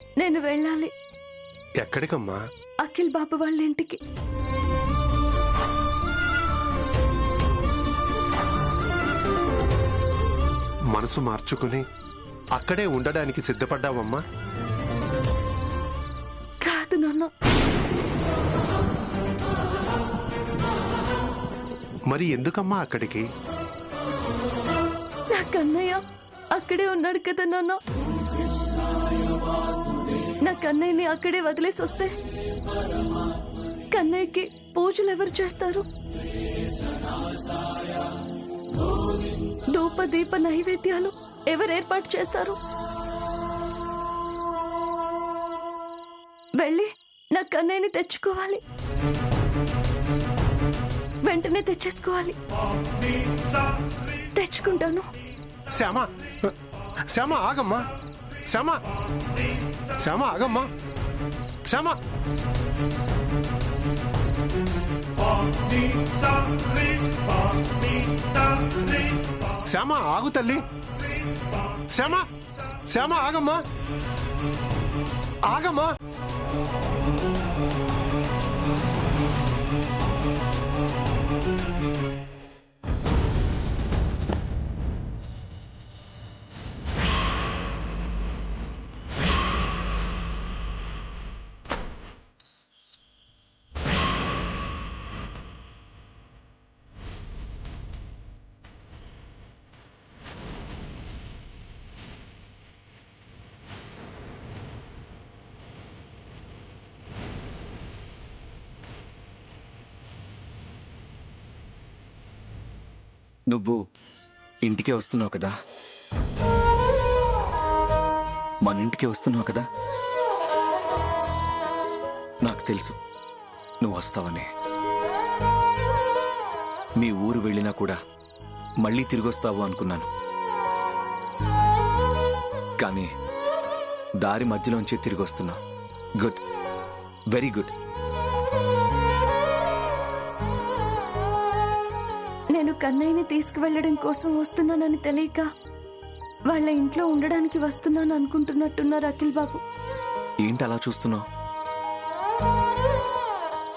నేను వెళ్ళాలి. ఎక్కడికమ్మా? అఖిల్ బాబు వాళ్ళ ఇంటికి. మనసు మార్చుకుని అక్కడే ఉండడానికి సిద్ధపడ్డావమ్మా? కాదు నాన్న. మరి ఎందుకమ్మా అక్కడికి? నా కన్నయ్య అక్కడే ఉన్నాడు కదా నాన్న. నా కన్నయ్యని అక్కడే వదిలేసి వస్తే కన్నయ్యకి పూజలు ఎవరు చేస్తారు? ధూప దీప నైవేద్యాలు ఎవరు ఏర్పాటు చేస్తారు? వెళ్ళి నా కన్నయ్యని తెచ్చుకోవాలి. వెంటనే తెచ్చేసుకోవాలి. తెచ్చుకుంటాను. శ్యామ, శ్యామ ఆగమ్మా. శ్యామ, శ్యామ ఆగమ్మా. శ్యామ, శ్యామ ఆగు తల్లి. శ్యామ, శ్యామ ఆగమ్మా. ఆగమ్మా. నువ్వు ఇంటికే వస్తున్నావు కదా? మన ఇంటికే వస్తున్నావు కదా? నాకు తెలుసు నువ్వు వస్తావని. మీ ఊరు వెళ్ళినా కూడా మళ్ళీ తిరిగి వస్తావు అనుకున్నాను. కానీ దారి మధ్యలోంచి తిరిగి వస్తున్నావు. Good, very good. నేను కన్నయ్యని తీసుకువెళ్ళడం కోసం వస్తున్నానని తెలియక వాళ్ళ ఇంట్లో ఉండడానికి వస్తున్నాను అనుకుంటున్నట్టున్నారు అఖిల్ బాబు. ఏంటి అలా చూస్తున్నావు?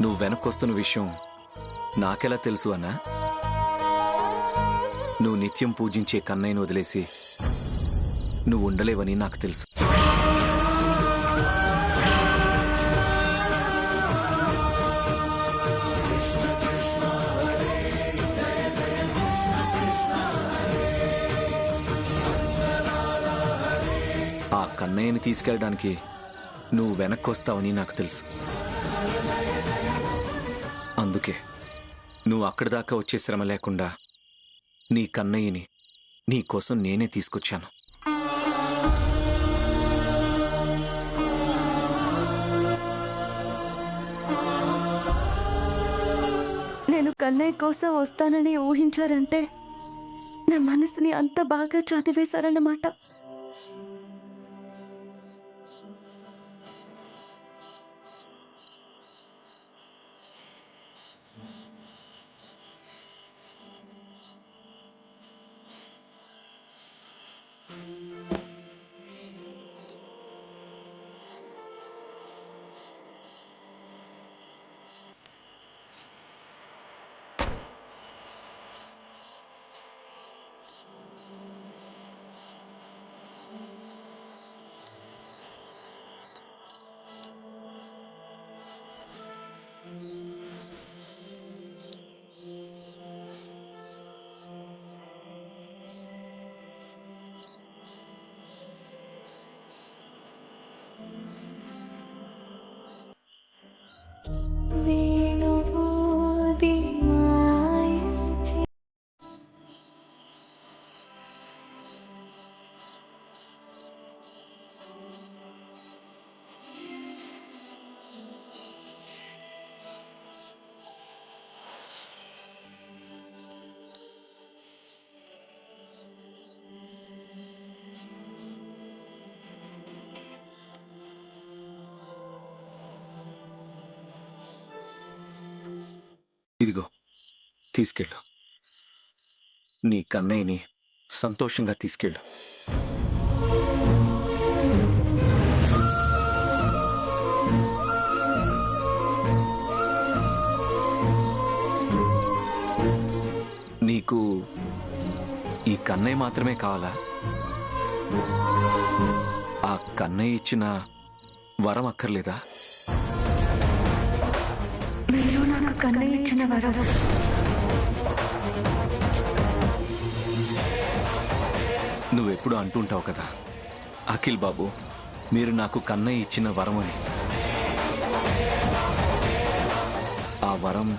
నువ్వు వెనక్కొస్తున్న విషయం నాకెలా తెలుసు అన్నా? నువ్వు నిత్యం పూజించే కన్నయ్యను వదిలేసి నువ్వు ఉండలేవని నాకు తెలుసు. ఆ కన్నయ్యని తీసుకెళ్ళడానికి నువ్వు వెనక్కి వస్తావని నాకు తెలుసు. అందుకే నువ్వు అక్కడి దాకా వచ్చే శ్రమ లేకుండా నీ కన్నయ్యని నీ కోసం నేనే తీసుకొచ్చాను. నేను కన్నయ్య కోసం వస్తానని ఊహించారంటే నా మనసుని అంత బాగా చదివేశారన్నమాట. ఇదిగో తీసుకెళ్ళు. నీ కన్నయ్యని సంతోషంగా తీసుకెళ్ళు. కన్నయ్య మాత్రమే కావాలా? ఆ కన్నయ్య ఇచ్చిన వరం అక్కర్లేదా? మీరు నాకు కన్నయ్య ఇచ్చిన వరం. నువ్వెప్పుడు అంటుంటావు కదా, అఖిల్ బాబు మీరు నాకు కన్నయ్య ఇచ్చిన వరం అని. ఆ వరం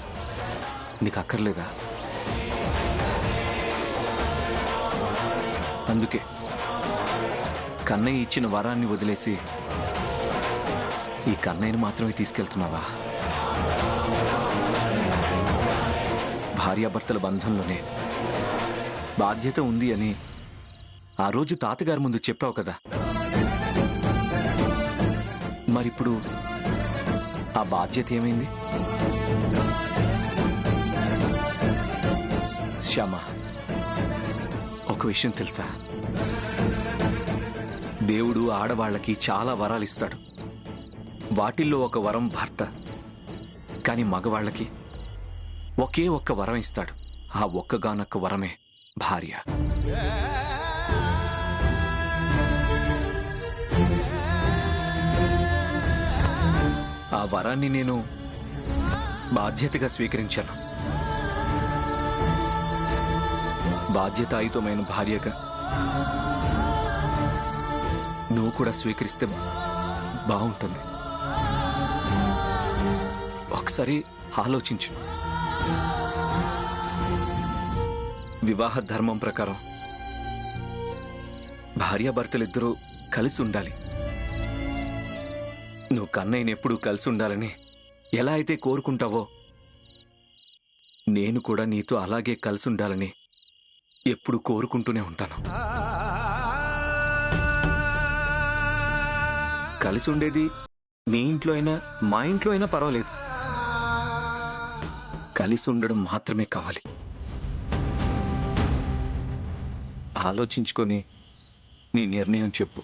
నీకు అక్కర్లేదా? అందుకే కన్నయ్య ఇచ్చిన వరాన్ని వదిలేసి ఈ కన్నయ్యను మాత్రమే తీసుకెళ్తున్నావా? భార్యాభర్తల బంధంలోనే బాధ్యత ఉంది అని ఆ రోజు తాతగారి ముందు చెప్పావు కదా, మరిప్పుడు ఆ బాధ్యత ఏమైంది? శ్యామ, ఒక విషయం తెలుసా? దేవుడు ఆడవాళ్ళకి చాలా వరాలు ఇస్తాడు. వాటిల్లో ఒక వరం భర్త. కానీ మగవాళ్ళకి ఒకే ఒక్క వరం ఇస్తాడు. ఆ ఒక్కగానొక్క వరమే భార్య. ఆ వరాన్ని నేను బాధ్యతగా స్వీకరించాను. బాధ్యతాయుతమైన భార్యగా నువ్వు కూడా స్వీకరిస్తే బాగుంటుంది. ఒకసారి ఆలోచించు. వివాహ ధర్మం ప్రకారం భార్యాభర్తలిద్దరూ కలిసి ఉండాలి. నువ్వు కన్నయ్యని ఎప్పుడూ కలిసి ఉండాలని ఎలా అయితే కోరుకుంటావో, నేను కూడా నీతో అలాగే కలిసి ఉండాలని ఎప్పుడు కోరుకుంటూనే ఉంటాను. కలిసి ఉండేది మీ ఇంట్లో అయినా మా ఇంట్లో అయినా పర్వాలేదు. కలిసి ఉండడం మాత్రమే కావాలి. ఆలోచించుకొని నీ నిర్ణయం చెప్పు.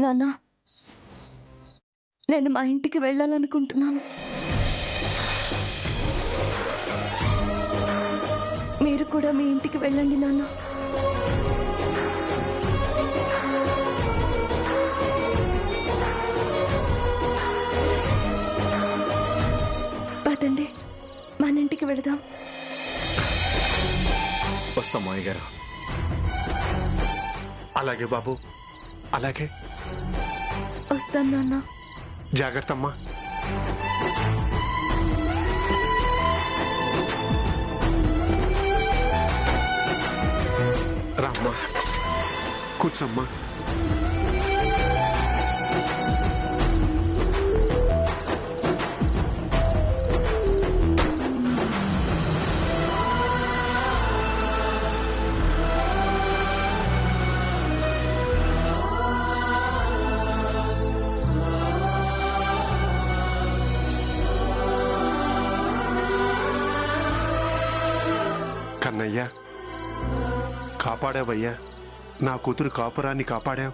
నాన్న, నేను మా ఇంటికి వెళ్ళాలనుకుంటున్నాను. మీరు కూడా మీ ఇంటికి వెళ్ళండి నాన్న. పదండి, మన ఇంటికి వెళదాం. వస్తాం మాయ గారు. అలాగే బాబు, అలాగే. వస్తాను నాన్న. జాగ్రత్త అమ్మా. రామ్మా, కూర్చోమ్మా. కన్నయ్య, కాపాడావయ్యా. నా కూతురు కాపురాన్ని కాపాడావు.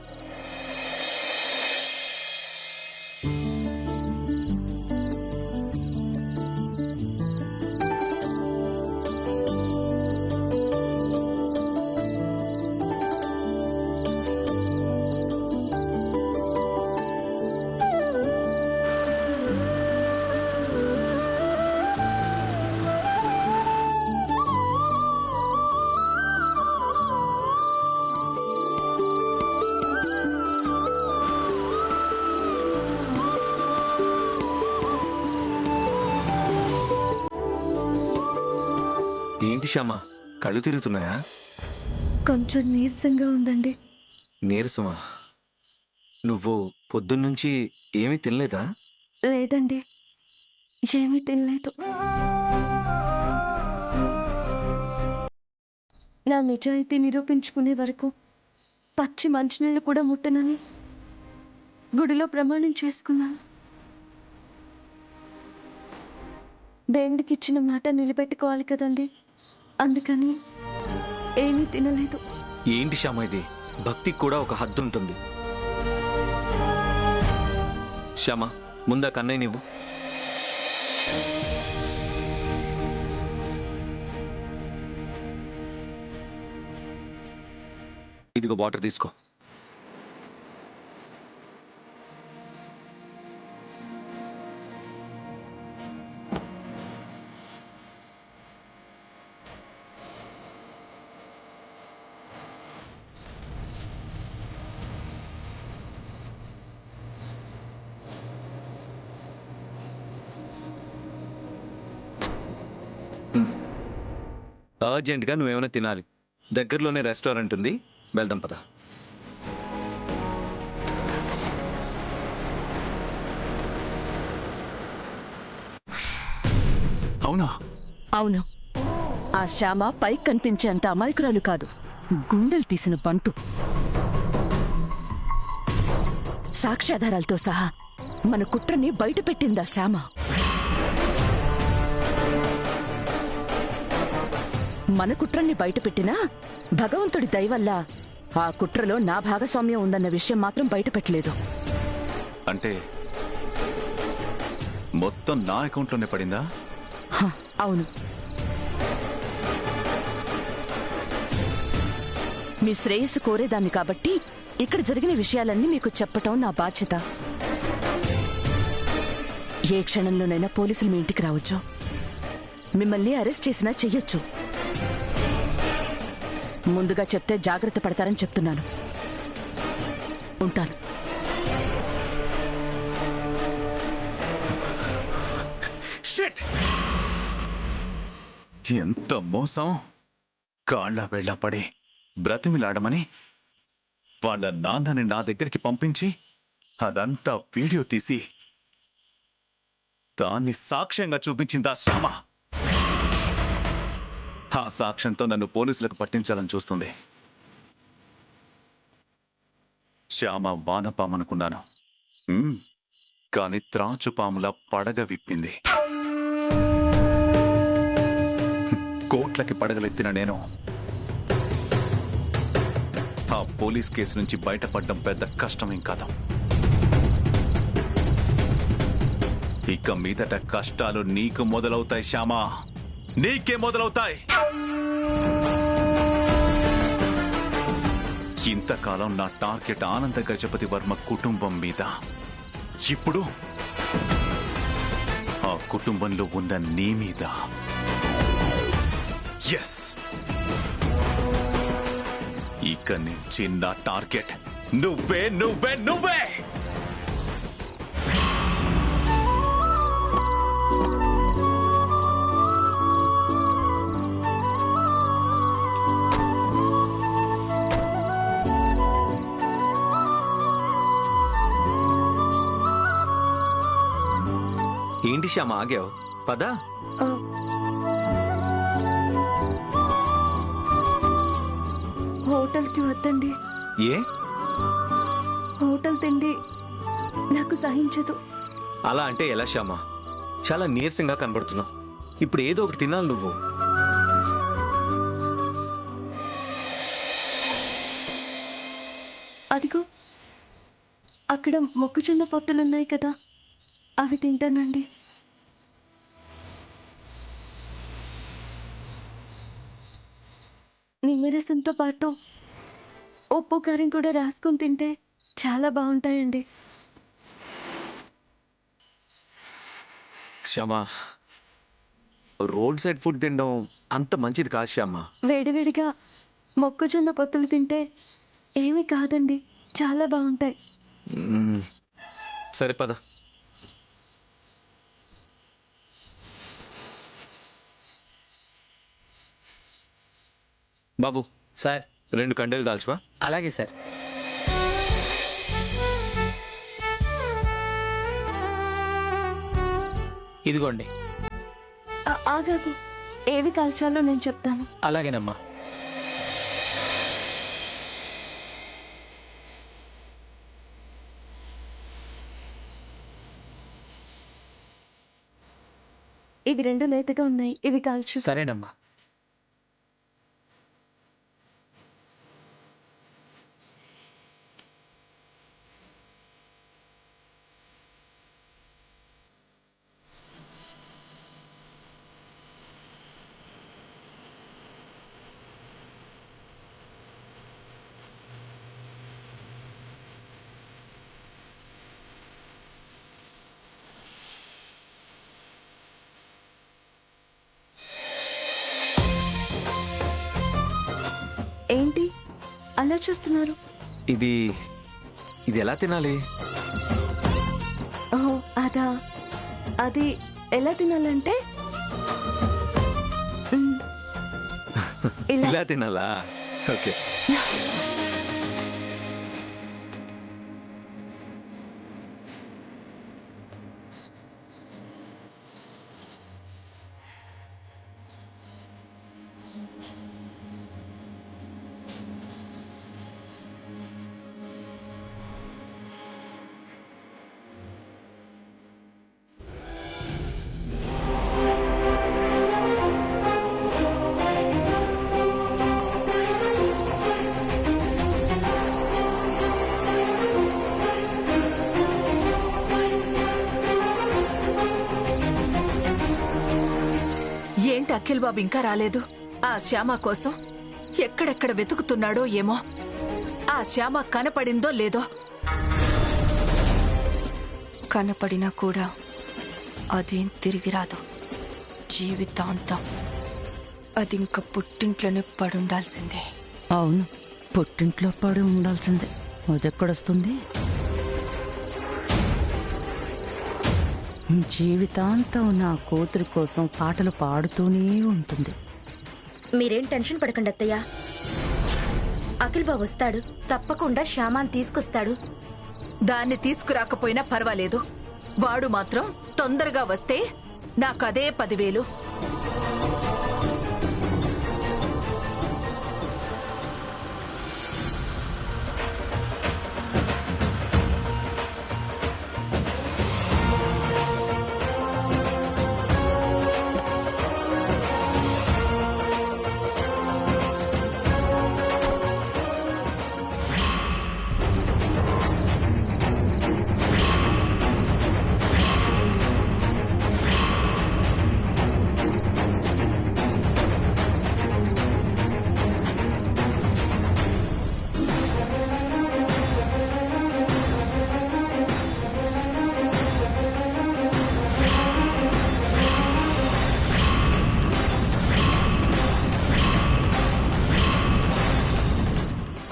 ఏంటి శ్యామ, కళ్ళు తిరుగుతున్నాయా? కొంచెం నీరసంగా ఉందండి. నీరసమా? నువ్వు పొద్దున్నుంచి ఏమీ తినలేదా? లేదండి, ఏమీ తినలేదు. నా నిజాయితీ నిరూపించుకునే వరకు పచ్చి మంచినీళ్ళు కూడా ముట్టనని గుడిలో ప్రమాణం చేసుకున్నాను. దేవుడికి ఇచ్చిన మాట నిలబెట్టుకోవాలి కదండి. అందుకని ఏమీ తినలేదు. ఏంటి శ్యామ ఇది? భక్తికి కూడా ఒక హద్దు ఉంటుంది. శ్యామ, ముందా కన్నయ్య నువ్వు. ఇదిగో వాటర్ తీసుకో. అర్జెంటుగా నువ్వేమైనా తినాలి. దగ్గరలోనే రెస్టారెంట్ ఉంది, వెళ్దాం పద. అవునా? అవును. ఆ శ్యామ పైకి కనిపించేంత అమాయకురాలు కాదు, గుండెలు తీసిన బంటు. సాక్ష్యాధారాలతో సహా మన కుట్రని బయట పెట్టిందా శ్యామ. మన కుట్రని బయటపెట్టినా భగవంతుడి దయవల్ల ఆ కుట్రలో నా భాగస్వామ్యం ఉందన్న విషయం మాత్రం బయటపెట్టలేదు. అంటే మొత్తం నా అకౌంట్లోనే పడిందా? అవును. మీ శ్రేయస్సు కోరేదాన్ని కాబట్టి ఇక్కడ జరిగిన విషయాలన్నీ మీకు చెప్పటం నా బాధ్యత. ఏ క్షణంలోనైనా పోలీసులు మీ ఇంటికి రావచ్చు, మిమ్మల్ని అరెస్ట్ చేసినా చెయ్యొచ్చు. ముందుగా చెప్తే జాగ్రత్త పడతారని చెప్తున్నాను. ఉంటాను. ఎంత మోసం! కాళ్ళ వెళ్ళ పడి బ్రతిమిలాడమని వాళ్ళ నాన్నని నా దగ్గరికి పంపించి అదంతా వీడియో తీసి దాన్ని సాక్ష్యంగా చూపించిందా శ్యామ. ఆ సాక్ష్యంతో నన్ను పోలీసులకు పట్టించాలని చూస్తుంది. శ్యామ వానపామనుకున్నాను, కానీ త్రాచుపాముల పడగ విప్పింది. కోట్లకి పడగలెత్తిన నేను ఆ పోలీస్ కేసు నుంచి బయటపడడం పెద్ద కష్టమేం కాదు. ఇక మీదట కష్టాలు నీకు మొదలవుతాయి శ్యామా, నీకే మొదలవుతాయి. ఇంతకాలం నా టార్గెట్ ఆనంద గజపతి వర్మ కుటుంబం మీద, ఇప్పుడు ఆ కుటుంబంలో ఉన్న నీ మీద. ఎస్, ఇక నుంచి నా టార్గెట్ నువ్వే నువ్వే నువ్వే. ఏంటి శ్యామ ఆగావు? పదా. హోటల్కి వద్దండి. ఏ? హోటల్ తిండి నాకు సహించదు. అలా అంటే ఎలా శ్యామ? చాలా నీరసంగా కనబడుతున్నావు. ఇప్పుడు ఏదో ఒకటి తినాలి నువ్వు. అదిగో అక్కడ మొక్కజొన్న పొత్తులున్నాయి కదా, అవి తింటానండి. నిమ్మరసంతో పాటు ఉప్పు కారం కూడా రాసుకొని తింటే చాలా బాగుంటాయండి. శ్యామ, రోడ్ సైడ్ ఫుడ్ తినడం అంత మంచిది కాదు శ్యామ. వేడివేడిగా మొక్కజొన్న పొత్తులు తింటే ఏమీ కాదండి, చాలా బాగుంటాయి. సరే పద. బాబు సార్, 2 కండలు దాల్చువా. అలాగే సార్. ఇదిగోండి. ఆగాగు, ఏవి కాల్చాలో నేను చెప్తాను. అలాగేనమ్మా. ఇవి 2 లేతగా ఉన్నాయి, ఇవి కాల్చు. సరేనమ్మా. ఏంటి అలా చూస్తున్నారు? ఇది ఇది ఎలా తినాలి? ఓహో అదా, అది ఎలా తినాలంటే ఇలా. ఇలా తినాలా? ఓకే. ఏంటి అఖిల్ బాబు ఇంకా రాలేదు? ఆ శ్యామ కోసం ఎక్కడెక్కడ వెతుకుతున్నాడో ఏమో. ఆ శ్యామ కనపడిందో లేదో. కనపడినా కూడా అదేం తిరిగి రాదు. జీవితాంతం అది ఇంకా పుట్టింట్లోనే పడుండాల్సిందే. అవును, పుట్టింట్లో పడి ఉండాల్సిందే. అదెక్కడొస్తుంది? జీవితాంతం నా కూతురి కోసం పాటలు పాడుతూనే ఉంటుంది. మీరేం టెన్షన్ పడకండి అత్తయ్య. అఖిల్ బాబు వస్తాడు, తప్పకుండా శ్యామాన్ తీసుకొస్తాడు. దాన్ని తీసుకురాకపోయినా పర్వాలేదు. వాడు మాత్రం తొందరగా వస్తే నాకదే 10,000.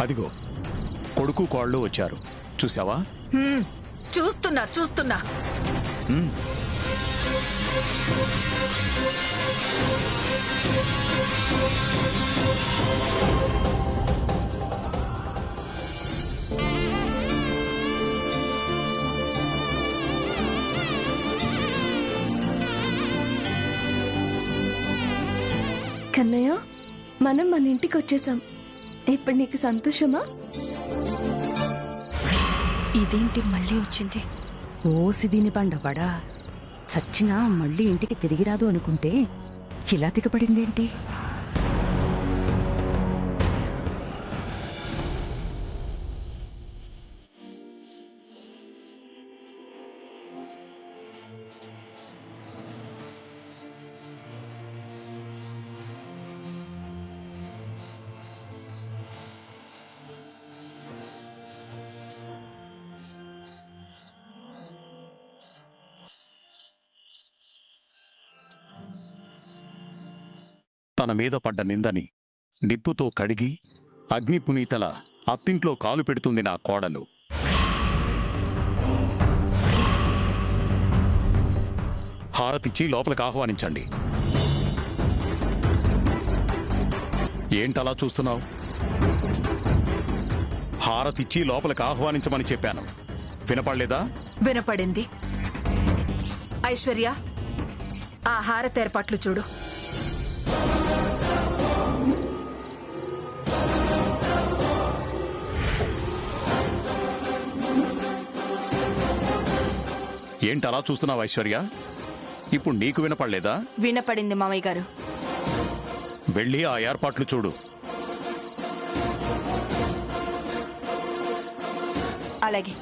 అదిగో కొడుకు కోళ్ళు వచ్చారు, చూసావా? చూస్తున్నా. కన్నయ్య, మనం మన ఇంటికి వచ్చేసాం. ఇప్పుడు నీకు సంతోషమా? ఇదేంటి మళ్ళీ వచ్చింది? ఓసి దీని బండవాడా, చచ్చినా మళ్ళీ ఇంటికి తిరిగి రాదు అనుకుంటే ఇలా దిగబడిందేంటి? తన మీద పడ్డ నిందని నిప్పుతో కడిగి అగ్నిపునీతల అత్తింట్లో కాలు పెడుతుంది నా కోడలు. హారతిచ్చి లోపలికి ఆహ్వానించండి. ఏంటలా చూస్తున్నావు? హారతిచ్చి లోపలికి ఆహ్వానించమని చెప్పాను, వినపడలేదా? వినపడింది. ఐశ్వర్య, ఆ హారతి ఏర్పాట్లు చూడు. ఏంటలా చూస్తున్నావు ఐశ్వర్య? ఇప్పుడు నీకు వినపడలేదా? వినపడింది మామయ్య గారు. వెళ్ళి ఆ ఏర్పాట్లు చూడు. అలాగే.